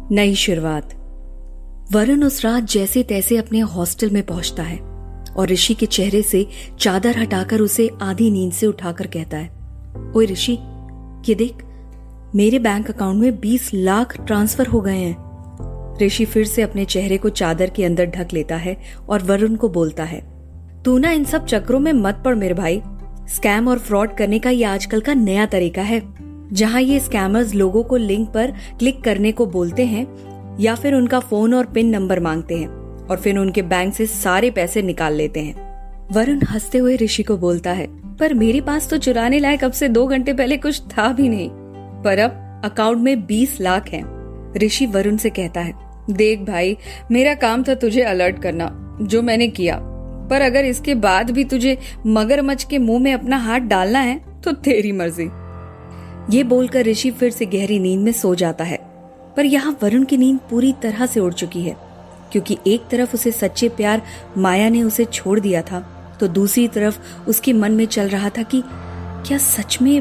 नई शुरुआत। वरुण उस रात जैसे तैसे अपने हॉस्टल में पहुंचता है और ऋषि के चेहरे से चादर हटाकर उसे आधी नींद से उठाकर कहता है, ओए ऋषि, ये देख, मेरे बैंक अकाउंट में 20 लाख ट्रांसफर हो गए हैं। ऋषि फिर से अपने चेहरे को चादर के अंदर ढक लेता है और वरुण को बोलता है, तू ना इन सब चक्करों में मत पड़ मेरे भाई। स्कैम और फ्रॉड करने का ये आजकल का नया तरीका है, जहां ये स्कैमर्स लोगों को लिंक पर क्लिक करने को बोलते हैं या फिर उनका फोन और पिन नंबर मांगते हैं और फिर उनके बैंक से सारे पैसे निकाल लेते हैं। वरुण हंसते हुए ऋषि को बोलता है, पर मेरे पास तो चुराने लायक अब से 2 घंटे पहले कुछ था भी नहीं, पर अब अकाउंट में 20 लाख हैं। ऋषि वरुण से कहता है, देख भाई, मेरा काम था तुझे अलर्ट करना, जो मैंने किया, पर अगर इसके बाद भी तुझे मगरमच्छ के मुंह में अपना हाथ डालना है तो तेरी मर्जी। ये बोलकर ऋषि फिर से गहरी नींद में सो जाता है। पर यहाँ वरुण की नींद पूरी तरह से उड़ चुकी है, क्योंकि एक तरफ उसे सच्चे प्यार माया ने उसे छोड़ दिया था, तो दूसरी तरफ उसके मन में चल रहा था कि क्या सच में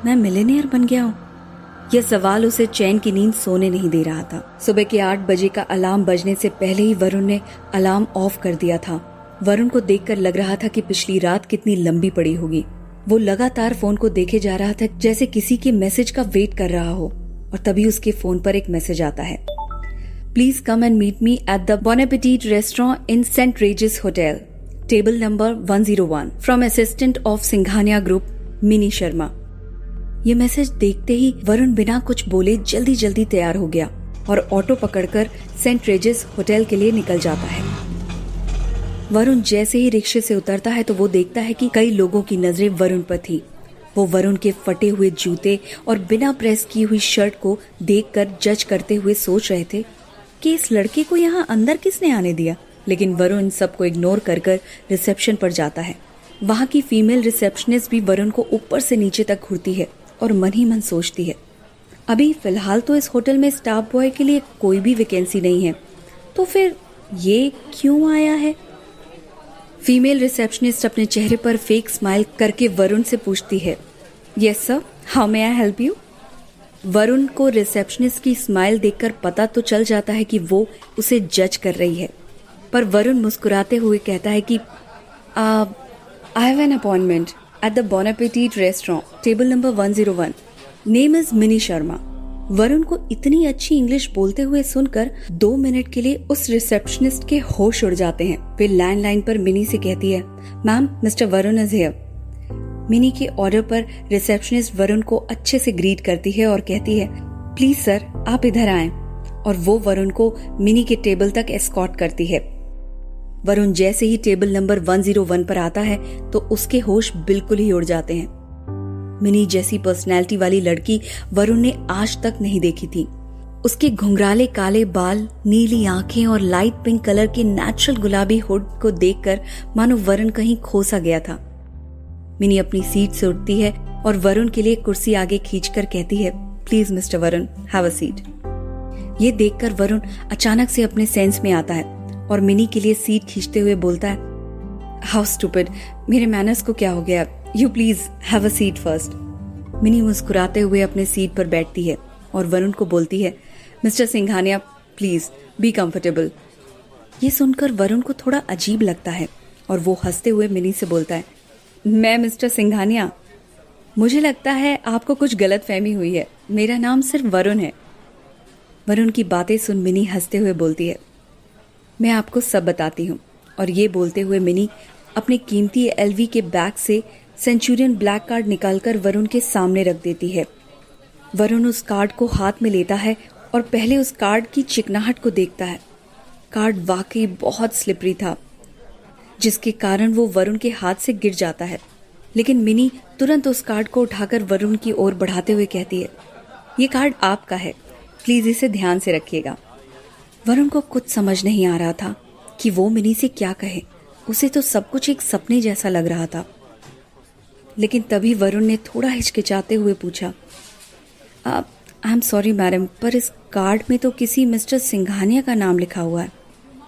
मैं मिलियनेयर बन गया हूँ। यह सवाल उसे चैन की नींद सोने नहीं दे रहा था। सुबह के 8 बजे का अलार्म बजने से पहले ही वरुण ने अलार्म ऑफ कर दिया था। वरुण को देखकर लग रहा था कि पिछली रात कितनी लंबी पड़ी होगी। वो लगातार फोन को देखे जा रहा था, जैसे किसी के मैसेज का वेट कर रहा हो, और तभी उसके फोन पर एक मैसेज आता है, please come and meet me at the bon appetit restaurant in St Regis hotel, table number 101, from assistant of Singhania group, Mini Sharma. ये मैसेज देखते ही वरुण बिना कुछ बोले जल्दी जल्दी तैयार हो गया और ऑटो पकड़कर सेंट रेजिस होटल के लिए निकल जाता है। वरुण जैसे ही रिक्शे से उतरता है तो वो देखता है कि कई लोगों की नजरें वरुण पर थी। वो वरुण के फटे हुए जूते और बिना प्रेस की हुई शर्ट को देखकर जज करते हुए सोच रहे थे कि इस लड़के को यहाँ अंदर किसने आने दिया। लेकिन वरुण सबको इग्नोर कर रिसेप्शन पर जाता है। वहाँ की फीमेल रिसेप्शनिस्ट भी वरुण को ऊपर से नीचे तक घूरती है और मन ही मन सोचती है, अभी फिलहाल तो इस होटल में स्टाफ बॉय के लिए कोई भी वैकेंसी नहीं है, तो फिर ये क्यों आया है। फीमेल रिसेप्शनिस्ट अपने चेहरे पर फेक स्माइल करके वरुण से पूछती है, yes sir, how may I help you. Varun को रिसेप्शनिस्ट की स्माइल देखकर पता तो चल जाता है कि वो उसे जज कर रही है, पर वरुण मुस्कुराते हुए कहता है कि I have an appointment at the bon appetit restaurant, table number 101, name is Mini Sharma. Varun को इतनी अच्छी इंग्लिश बोलते हुए सुनकर 2 मिनट के लिए उस रिसेप्शनिस्ट के होश उड़ जाते हैं। फिर लैंडलाइन पर मिनी से कहती है, ma'am, mister Varun is here. Mini के ऑर्डर पर रिसेप्शनिस्ट वरुण को अच्छे से ग्रीट करती है और कहती है, प्लीज सर, आप इधर आएं, और वो वरुण को मिनी के टेबल तक एस्कॉर्ट करती है। वरुण जैसे ही टेबल नंबर 101 पर आता है तो उसके होश बिल्कुल ही उड़ जाते हैं। मिनी जैसी पर्सनैलिटी वाली लड़की वरुण ने आज तक नहीं देखी थी। उसके घुंघराले काले बाल, नीली आंखें और लाइट पिंक कलर के नेचुरल गुलाबी हुड को देखकर मानो वरुण कहीं खो सा गया था। मिनी अपनी सीट से उठती है और वरुण के लिए कुर्सी आगे खींचकर कहती है, please mister Varun, have a seat. ये देखकर वरुण अचानक से अपने सेंस में आता है और मिनी के लिए सीट खींचते हुए बोलता है, हाउ स्टूपिड, मेरे मैनर्स को क्या हो गया, you please have a seat first. Mini मुस्कुराते हुए अपने सीट पर बैठती है और वरुण को बोलती है, mister Singhania, please be comfortable. ये सुनकर वरुण को थोड़ा अजीब लगता है और वो हंसते हुए मिनी से बोलता है, मैं मिस्टर सिंघानिया, मुझे लगता है आपको कुछ गलत फहमी हुई है, मेरा नाम सिर्फ वरुण है। वरुण की बातें सुन मिनी हंसते हुए बोलती है, मैं आपको सब बताती हूँ। और ये बोलते हुए मिनी अपने कीमती एलवी के बैग से सेंचुरियन ब्लैक कार्ड निकालकर वरुण के सामने रख देती है। वरुण उस कार्ड को हाथ में लेता है और पहले उस कार्ड की चिकनाहट को देखता है। कार्ड वाकई बहुत स्लिपरी था, जिसके कारण वो वरुण के हाथ से गिर जाता है। लेकिन मिनी तुरंत उस कार्ड को उठाकर वरुण की ओर बढ़ाते हुए कहती है, ये कार्ड आपका है, प्लीज इसे ध्यान से रखिएगा। वरुण को कुछ समझ नहीं आ रहा था कि वो मिनी से क्या कहे। उसे तो सब कुछ एक सपने जैसा लग रहा था। लेकिन तभी वरुण ने थोड़ा हिचकिचाते हुए पूछा, आई एम सॉरी मैडम, पर इस कार्ड में तो किसी मिस्टर सिंघानिया का नाम लिखा हुआ है,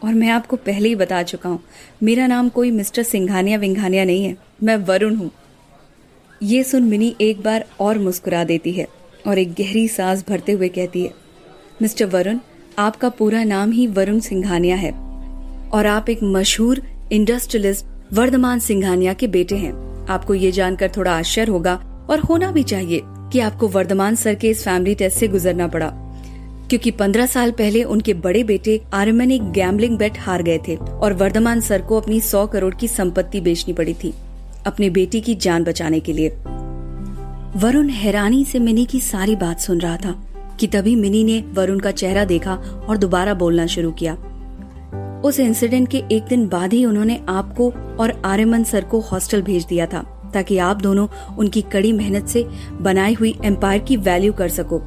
और मैं आपको पहले ही बता चुका हूँ, मेरा नाम कोई मिस्टर सिंघानिया विंघानिया नहीं है, मैं वरुण हूँ। ये सुन मिनी एक बार और मुस्कुरा देती है और एक गहरी सांस भरते हुए कहती है, मिस्टर वरुण, आपका पूरा नाम ही वरुण सिंघानिया है और आप एक मशहूर इंडस्ट्रियलिस्ट वर्धमान सिंघानिया के बेटे हैं। आपको ये जानकर थोड़ा आश्चर्य होगा और होना भी चाहिए कि आपको वर्धमान सर के इस फैमिली टेस्ट से गुजरना पड़ा, क्योंकि 15 साल पहले उनके बड़े बेटे आर्यमन एक गैम्बलिंग बेट हार गए थे और वर्धमान सर को अपनी 100 करोड़ की संपत्ति बेचनी पड़ी थी अपनी बेटी की जान बचाने के लिए। वरुण हैरानी से मिनी की सारी बात सुन रहा था कि तभी मिनी ने वरुण का चेहरा देखा और दोबारा बोलना शुरू किया। उस इंसिडेंट के एक दिन बाद ही उन्होंने आपको और आर्यमन सर को हॉस्टल भेज दिया था ताकि आप दोनों उनकी कड़ी मेहनत से बनाई हुई एम्पायर की वैल्यू कर सको।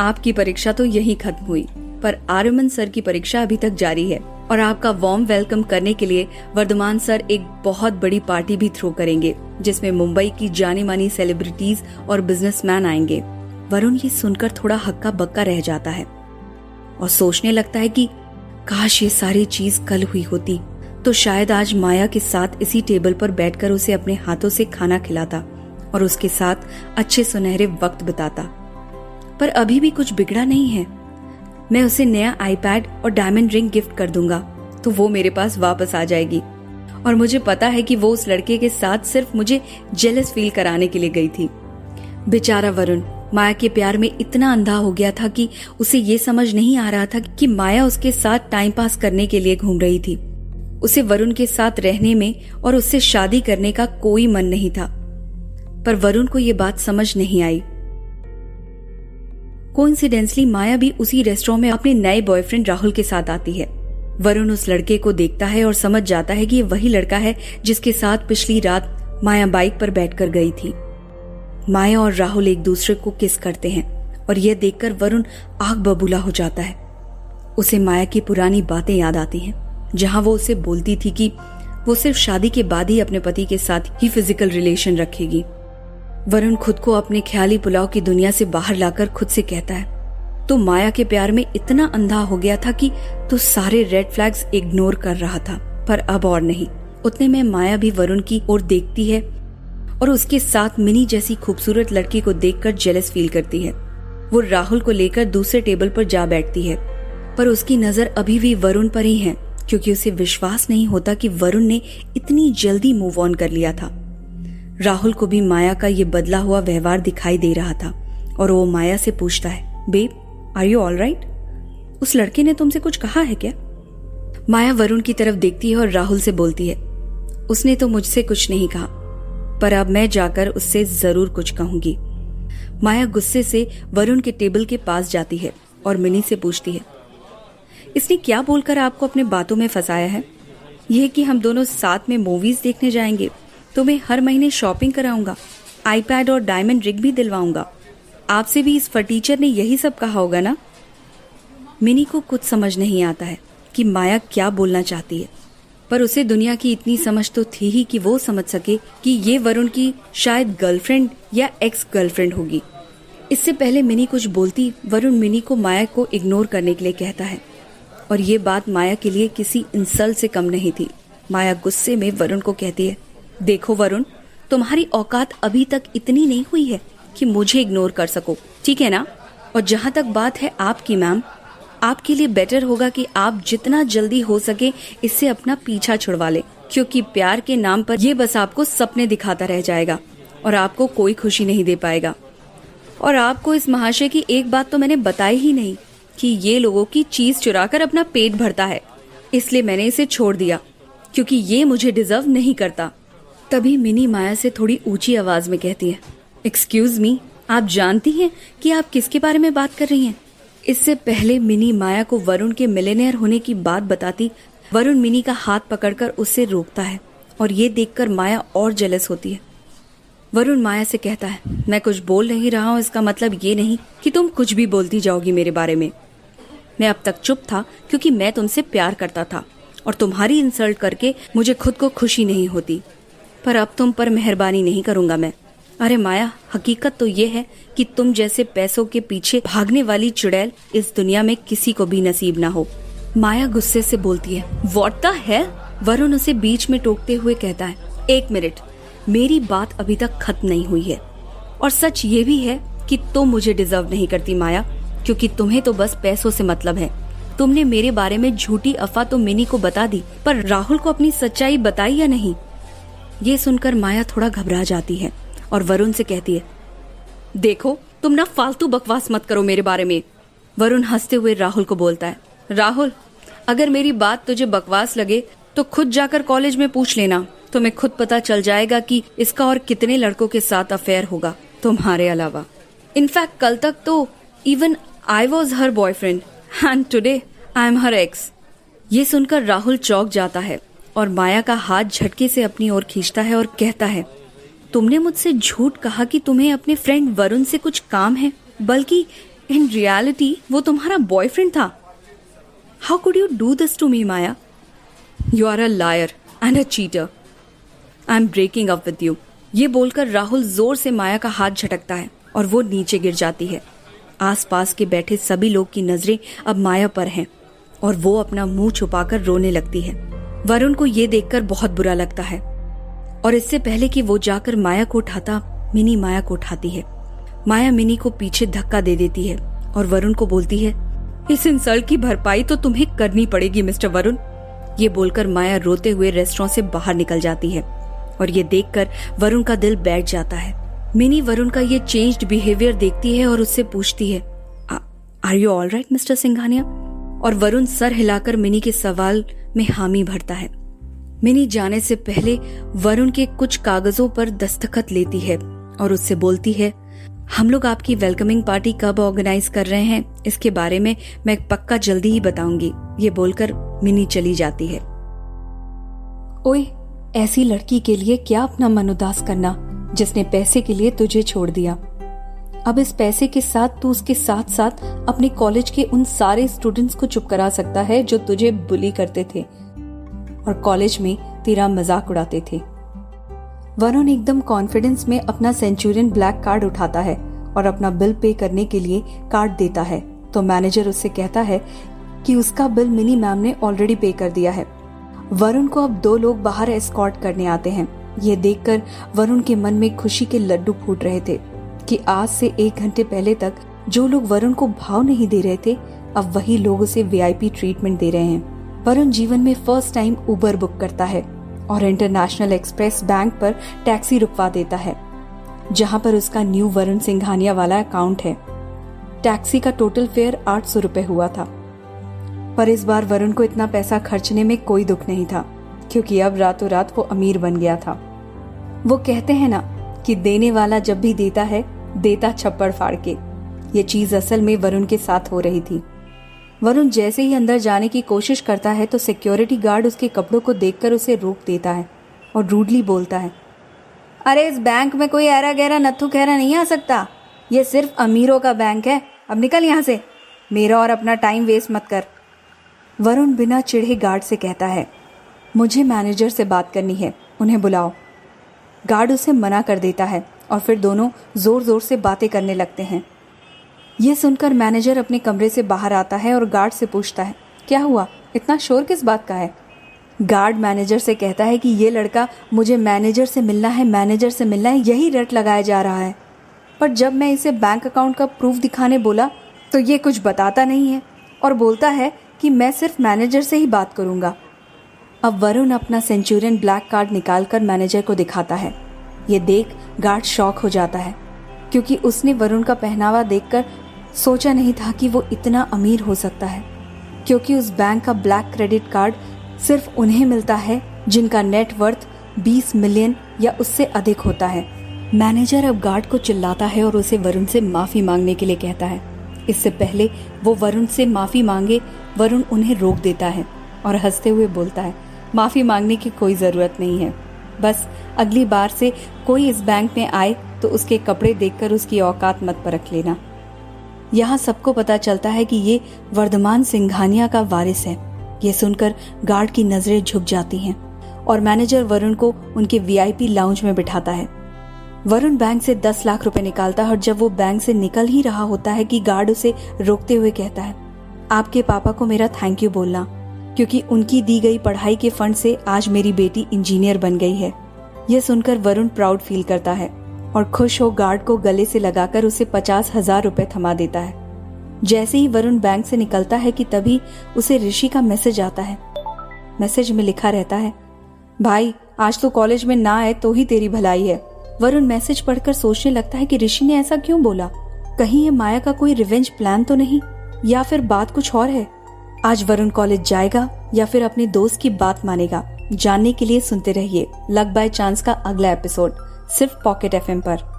आपकी परीक्षा तो यहीं खत्म हुई, पर आर्यमन सर की परीक्षा अभी तक जारी है और आपका वार्म वेलकम करने के लिए वर्धमान सर एक बहुत बड़ी पार्टी भी थ्रो करेंगे जिसमें मुंबई की जानी मानी सेलिब्रिटीज और बिजनेसमैन आएंगे। वरुण ये सुनकर थोड़ा हक्का बक्का रह जाता है और सोचने लगता है कि काश ये सारी चीज कल हुई होती तो शायद आज माया के साथ इसी टेबल पर बैठकर उसे अपने हाथों से खाना खिलाता और उसके साथ अच्छे सुनहरे वक्त बिताता। पर अभी भी कुछ बिगड़ा नहीं है। मैं उसे नया आईपैड और डायमंड रिंग गिफ्ट कर दूंगा तो वो मेरे पास वापस आ जाएगी और मुझे पता है कि वो उस लड़के के साथ सिर्फ मुझे जेलस फील कराने के लिए गई थी। बेचारा वरुण माया के प्यार में इतना अंधा हो गया था कि उसे ये समझ नहीं आ रहा था कि माया उसके साथ टाइम पास करने के लिए घूम रही थी। उसे वरुण के साथ रहने में और उससे शादी करने का कोई मन नहीं था, पर वरुण को ये बात समझ नहीं आई। कोइंसिडेंटली माया भी उसी रेस्टोरेंट में अपने नए बॉयफ्रेंड राहुल के साथ आती है। वरुण उस लड़के को देखता है और समझ जाता है कि ये वही लड़का है जिसके साथ पिछली रात माया बाइक पर बैठकर गई थी। माया और राहुल एक दूसरे को किस करते हैं और यह देखकर वरुण आग बबूला हो जाता है। उसे माया की पुरानी बातें याद आती हैं, जहां वो उसे बोलती थी कि वो सिर्फ शादी के बाद ही अपने पति के साथ ही फिजिकल रिलेशन रखेगी। वरुण खुद को अपने ख्याली पुलाव की दुनिया से बाहर लाकर खुद से कहता है, तो माया के प्यार में इतना अंधा हो गया था कि तो सारे रेड फ्लैग्स इग्नोर कर रहा था, पर अब और नहीं। उतने में माया भी वरुण की ओर देखती है और उसके साथ मिनी जैसी खूबसूरत लड़की को देखकर जेलस फील करती है। वो राहुल को लेकर दूसरे टेबल पर जा बैठती है, पर उसकी नजर अभी भी वरुण पर ही है, क्योंकि उसे विश्वास नहीं होता कि वरुण ने इतनी जल्दी मूव ऑन कर लिया था। राहुल को भी माया का ये बदला हुआ व्यवहार दिखाई दे रहा था और वो माया से पूछता है, babe are you all right? उस लड़के ने तुमसे कुछ कहा है क्या? माया वरुण की तरफ देखती है और राहुल से बोलती है, उसने तो मुझसे कुछ नहीं कहा, पर अब मैं जाकर उससे जरूर कुछ कहूंगी। माया गुस्से से वरुण के टेबल के पास जाती है और मिनी से पूछती है, इसने क्या बोलकर आपको अपने बातों में फंसाया है? यह कि हम दोनों साथ में मूवीज देखने जाएंगे, तुम्हें हर महीने शॉपिंग कराऊंगा, आईपैड और डायमंड रिंग भी दिलवाऊंगा। आपसे भी इस फटीचर ने यही सब कहा होगा ना? मिनी को कुछ समझ नहीं आता है कि माया क्या बोलना चाहती है, पर उसे दुनिया की इतनी समझ तो थी ही कि वो समझ सके कि ये वरुण की शायद गर्लफ्रेंड या एक्स गर्लफ्रेंड होगी। इससे पहले मिनी कुछ बोलती, वरुण मिनी को माया को इग्नोर करने के लिए कहता है और ये बात माया के लिए किसी इंसल्ट से कम नहीं थी। माया गुस्से में वरुण को कहती है, देखो वरुण, तुम्हारी औकात अभी तक इतनी नहीं हुई है कि मुझे इग्नोर कर सको, ठीक है ना? और जहां तक बात है आपकी मैम, आपके लिए बेटर होगा कि आप जितना जल्दी हो सके इससे अपना पीछा छुड़वा ले, क्योंकि प्यार के नाम पर ये बस आपको सपने दिखाता रह जाएगा और आपको कोई खुशी नहीं दे पाएगा। और आपको इस महाशय की एक बात तो मैंने बताई ही नहीं कि ये लोगों की चीज चुराकर अपना पेट भरता है, इसलिए मैंने इसे छोड़ दिया क्योंकि ये मुझे डिजर्व नहीं करता। तभी मिनी माया से थोड़ी ऊंची आवाज में कहती है, एक्सक्यूज मी, आप जानती हैं कि आप किसके बारे में बात कर रही हैं? इससे पहले मिनी माया को वरुण के मिलेनियर होने की बात बताती, वरुण मिनी का हाथ पकड़कर उससे रोकता है और ये देखकर माया और जेलस होती है। वरुण माया से कहता है, मैं कुछ बोल नहीं रहा हूँ, इसका मतलब ये नहीं कि तुम कुछ भी बोलती जाओगी मेरे बारे में। मैं अब तक चुप था क्योंकि मैं तुमसे प्यार करता था और तुम्हारी इंसल्ट करके मुझे खुद को खुशी नहीं होती, पर अब तुम पर मेहरबानी नहीं करूंगा मैं। अरे माया, हकीकत तो ये है कि तुम जैसे पैसों के पीछे भागने वाली चुड़ैल इस दुनिया में किसी को भी नसीब ना हो। माया गुस्से से बोलती है, व्हाट द हेल? वरुण उसे बीच में टोकते हुए कहता है, एक मिनट, मेरी बात अभी तक खत्म नहीं हुई है और सच ये भी है कि तुम मुझे डिजर्व नहीं करती माया, क्योंकि तुम्हें तो बस पैसों से मतलब है तुमने मेरे बारे में झूठी अफवाह तो मिनी को बता दी, पर राहुल को अपनी सच्चाई बताई या नहीं? ये सुनकर माया थोड़ा घबरा जाती है और वरुण से कहती है, देखो तुम ना फालतू बकवास मत करो मेरे बारे में। वरुण हंसते हुए राहुल को बोलता है, राहुल अगर मेरी बात तुझे बकवास लगे तो खुद जाकर कॉलेज में पूछ लेना, तुम्हें खुद पता चल जाएगा कि इसका और कितने लड़कों के साथ अफेयर होगा तुम्हारे अलावा। इनफैक्ट कल तक तो even I was her boyfriend and today I am her x. ये सुनकर राहुल चौंक जाता है और माया का हाथ झटके से अपनी ओर खींचता है और कहता है, तुमने मुझसे झूठ कहा कि तुम्हें अपने फ्रेंड वरुण से कुछ काम है, बल्कि इन रियलिटी वो तुम्हारा बॉयफ्रेंड था। How could you do this to me Maya? You are a liar and a cheater. I am breaking up with you. ये बोलकर राहुल जोर से माया का हाथ झटकता है और वो नीचे गिर जाती है। आसपास के बैठे सभी लोग की नजरें अब माया पर हैं और वो अपना मुंह छुपाकर रोने लगती है। वरुण को ये देखकर बहुत बुरा लगता है और इससे पहले कि वो जाकर माया को उठाता, मिनी माया को उठाती है। माया मिनी को पीछे धक्का दे देती है और वरुण को बोलती है, इस इंसल्ट की भरपाई तो तुम्हें करनी पड़ेगी मिस्टर वरुण। ये बोलकर माया रोते हुए रेस्टोरेंट से बाहर निकल जाती है और ये देखकर वरुण का दिल बैठ जाता है। मिनी वरुण का ये चेंज्ड बिहेवियर देखती है और उससे पूछती है, are you all right mister Singhania? और वरुण सर हिलाकर मिनी के सवाल में हामी भरता है। मिनी जाने से पहले वरुण के कुछ कागजों पर दस्तखत लेती है और उससे बोलती है, हम लोग आपकी वेलकमिंग पार्टी कब ऑर्गेनाइज कर रहे हैं इसके बारे में मैं पक्का जल्दी ही बताऊंगी। ये बोलकर मिनी चली जाती है। ओए, ऐसी लड़की के लिए क्या अपना मन उदास करना जिसने पैसे के लिए तुझे छोड़ दिया। अब इस पैसे के साथ तू उसके साथ साथ अपने कॉलेज के उन सारे स्टूडेंट्स को चुप करा सकता है जो तुझे बुली करते थे और कॉलेज में तेरा मजाक उड़ाते थे। वरुण एकदम कॉन्फिडेंस में अपना सेंचुरियन ब्लैक कार्ड उठाता है और अपना बिल पे करने के लिए कार्ड देता है तो मैनेजर उससे कहता है कि उसका बिल मिनी मैम ने ऑलरेडी पे कर दिया है। वरुण को अब 2 लोग बाहर एस्कॉर्ट करने आते हैं। ये देखकर वरुण के मन में खुशी के लड्डू फूट रहे थे कि आज से 1 घंटे पहले तक जो लोग वरुण को भाव नहीं दे रहे थे, अब वही लोग उसे वीआईपी ट्रीटमेंट दे रहे हैं। वरुण जीवन में फर्स्ट टाइम उबर बुक करता है और इंटरनेशनल एक्सप्रेस बैंक पर टैक्सी रुकवा देता है जहां पर उसका न्यू वरुण सिंघानिया वाला अकाउंट है। टैक्सी का टोटल फेयर 800 रुपए हुआ था, पर इस बार वरुण को इतना पैसा खर्चने में कोई दुख नहीं था क्योंकि अब रातों रात वो अमीर बन गया था। वो कहते हैं ना कि देने वाला जब भी देता है, देता छप्पड़ फाड़ के। ये चीज असल में वरुण के साथ हो रही थी। वरुण जैसे ही अंदर जाने की कोशिश करता है तो सिक्योरिटी गार्ड उसके कपड़ों को देखकर उसे रोक देता है और रूडली बोलता है, अरे इस बैंक में कोई ऐरा गहरा नत्थु खैरा नहीं आ सकता, ये सिर्फ अमीरों का बैंक है, अब निकल यहाँ से, मेरा और अपना टाइम वेस्ट मत कर। वरुण बिना चिढ़े गार्ड से कहता है, मुझे मैनेजर से बात करनी है, उन्हें बुलाओ। गार्ड उसे मना कर देता है और फिर दोनों जोर जोर से बातें करने लगते हैं। यह सुनकर मैनेजर अपने कमरे से बाहर आता है और गार्ड से पूछता है, क्या हुआ, इतना शोर किस बात का है? गार्ड मैनेजर से कहता है कि ये लड़का मुझे मैनेजर से मिलना है, मैनेजर से मिलना है, यही रट लगाया जा रहा है, पर जब मैं इसे बैंक अकाउंट का प्रूफ दिखाने बोला तो ये कुछ बताता नहीं है और बोलता है कि मैं सिर्फ मैनेजर से ही बात करूंगा। अब वरुण अपना सेंचुरियन ब्लैक कार्ड निकालकर मैनेजर को दिखाता है। ये देख गार्ड शॉक हो जाता है क्योंकि उसने वरुण का पहनावा देखकर सोचा नहीं था कि वो इतना अमीर हो सकता है, क्योंकि उस बैंक का ब्लैक क्रेडिट कार्ड सिर्फ उन्हें मिलता है जिनका नेट वर्थ 20 मिलियन या उससे अधिक होता है। मैनेजर अब गार्ड को चिल्लाता है और उसे वरुण से माफी मांगने के लिए कहता है। इससे पहले वो वरुण से माफी मांगे, वरुण उन्हें रोक देता है और हंसते हुए बोलता है, माफी मांगने की कोई जरूरत नहीं है, बस अगली बार से कोई इस बैंक में आए तो उसके कपड़े देखकर उसकी औकात मत परख लेना। यहाँ सबको पता चलता है कि ये वर्धमान सिंघानिया का वारिस है। ये सुनकर गार्ड की नजरें झुक जाती हैं और मैनेजर वरुण को उनके वीआईपी लाउंज में बिठाता है। वरुण बैंक से 10 लाख रुपए निकालता है और जब वो बैंक से निकल ही रहा होता है कि गार्ड उसे रोकते हुए कहता है, आपके पापा को मेरा थैंक यू बोलना, क्योंकि उनकी दी गई पढ़ाई के फंड से आज मेरी बेटी इंजीनियर बन गई है। यह सुनकर वरुण प्राउड फील करता है और खुश हो गार्ड को गले से लगाकर उसे 50,000 रुपए थमा देता है। जैसे ही वरुण बैंक से निकलता है कि तभी उसे ऋषि का मैसेज आता है। मैसेज में लिखा रहता है, भाई आज तो कॉलेज में ना आए तो ही तेरी भलाई है। वरुण मैसेज पढ़कर सोचने लगता है कि ऋषि ने ऐसा क्यों बोला। कहीं ये माया का कोई रिवेंज प्लान तो नहीं, या फिर बात कुछ और है। आज वरुण कॉलेज जाएगा या फिर अपने दोस्त की बात मानेगा, जानने के लिए सुनते रहिए लक बाय चांस का अगला एपिसोड सिर्फ पॉकेट एफएम पर।